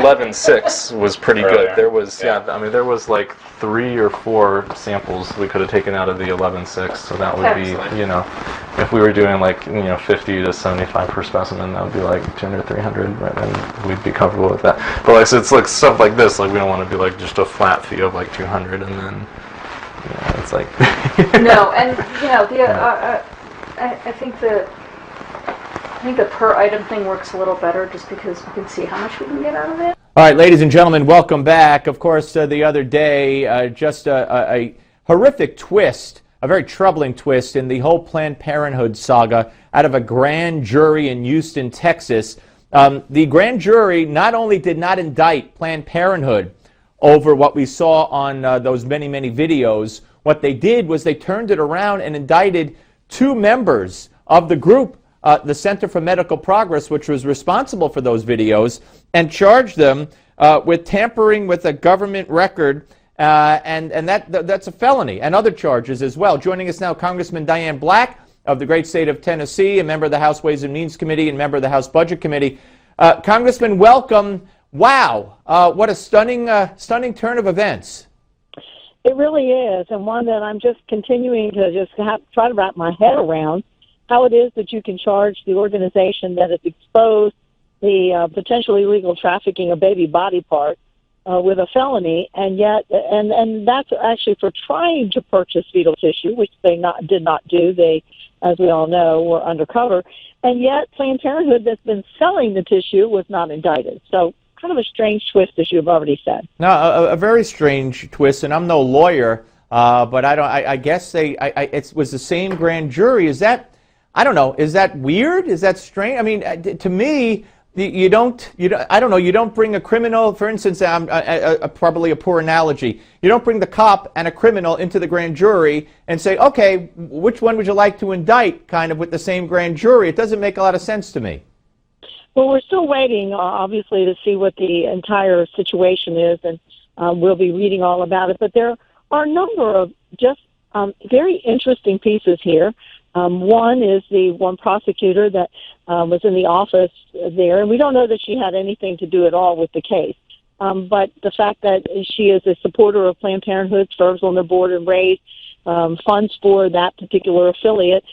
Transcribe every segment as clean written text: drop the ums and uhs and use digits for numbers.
11.6 was pretty Earlier. good. There was, I mean, there was like 3 or 4 samples we could have taken out of the 11.6, so that would be, you know, if we were doing like, 50 to 75 per specimen, that would be like 200, 300, right, and we'd be comfortable with that. But like, so it's like stuff like this, like we don't want to be like just a flat fee of like 200, and then, it's like... No, and, I think the per item thing works a little better just because we can see how much we can get out of it. All right, ladies and gentlemen, welcome back. Of course, the other day, just a horrific twist, a very troubling twist in the whole Planned Parenthood saga out of a grand jury in Houston, Texas. The grand jury not only did not indict Planned Parenthood over what we saw on those many, many videos, what they did was they turned it around and indicted 2 members of the group, the Center for Medical Progress, which was responsible for those videos, and charged them with tampering with a government record, and that's a felony, and other charges as well. Joining us now, Congressman Diane Black of the great state of Tennessee, a member of the House Ways and Means Committee and member of the House Budget Committee. Congressman, welcome. Wow, what a stunning turn of events. It really is, and one that I'm just continuing to try to wrap my head around, how it is that you can charge the organization that has exposed the potentially illegal trafficking of baby body parts with a felony, and yet, and that's actually for trying to purchase fetal tissue, which they did not do. They, as we all know, were undercover, and yet Planned Parenthood that's been selling the tissue was not indicted. So kind of a strange twist, as you've already said. No, a very strange twist, and I'm no lawyer, but I guess it was the same grand jury. Is that, I don't know, is that weird? Is that strange? I mean, to me, you don't bring a criminal, for instance, probably a poor analogy. You don't bring the cop and a criminal into the grand jury and say, okay, which one would you like to indict, kind of with the same grand jury? It doesn't make a lot of sense to me. Well, we're still waiting, obviously, to see what the entire situation is, and we'll be reading all about it. But there are a number of just very interesting pieces here. One is the one prosecutor that was in the office there, and we don't know that she had anything to do at all with the case. But the fact that she is a supporter of Planned Parenthood, serves on their board, and raised funds for that particular affiliate,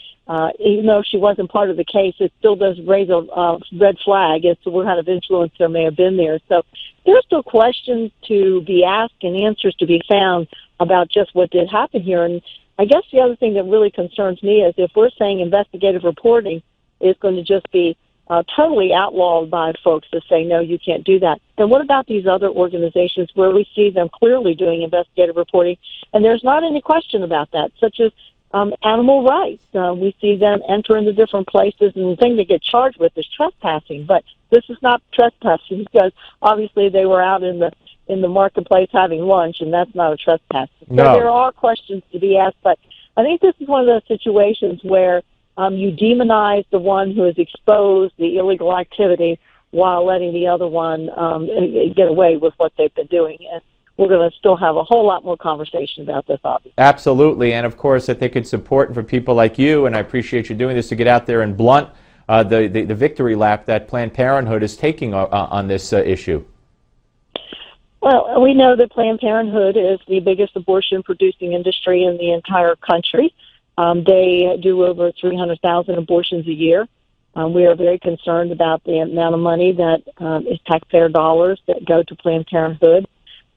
even though she wasn't part of the case, it still does raise a red flag as to what kind of influence there may have been there. So there are still questions to be asked and answers to be found about just what did happen here. And I guess the other thing that really concerns me is if we're saying investigative reporting is going to just be totally outlawed by folks that say, no, you can't do that, then what about these other organizations where we see them clearly doing investigative reporting, and there's not any question about that, such as animal rights. We see them enter into different places, and the thing they get charged with is trespassing. But this is not trespassing because obviously they were out in the marketplace having lunch, and that's not a trespass. No. So there are questions to be asked, but I think this is one of those situations where you demonize the one who has exposed the illegal activity while letting the other one get away with what they've been doing. And we're going to still have a whole lot more conversation about this, obviously. Absolutely, and of course I think it's important for people like you, and I appreciate you doing this, to get out there and blunt the victory lap that Planned Parenthood is taking on this issue. Well, we know that Planned Parenthood is the biggest abortion-producing industry in the entire country. They do over 300,000 abortions a year. We are very concerned about the amount of money that is taxpayer dollars that go to Planned Parenthood.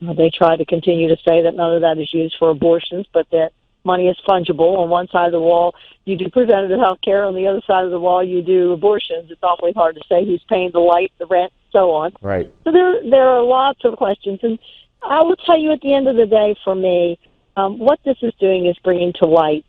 They try to continue to say that none of that is used for abortions, but that money is fungible. On one side of the wall, you do preventative health care. On the other side of the wall, you do abortions. It's awfully hard to say who's paying the light, the rent, so on. Right. So there are lots of questions. And I will tell you at the end of the day, for me, what this is doing is bringing to light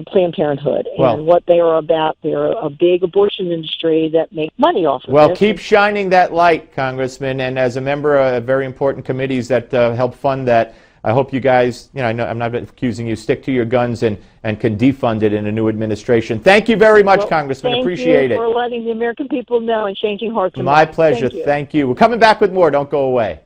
Planned Parenthood and what they are about. They're a big abortion industry that makes money off of Well, this. keep shining that light, Congressman, and as a member of very important committees that help fund that, I hope you guys, I know I'm not accusing you, stick to your guns and can defund it in a new administration. Thank you very much, Congressman. Appreciate it. Thank you for letting the American people know and changing hearts and My minds. pleasure. Thank you. We're coming back with more. Don't go away.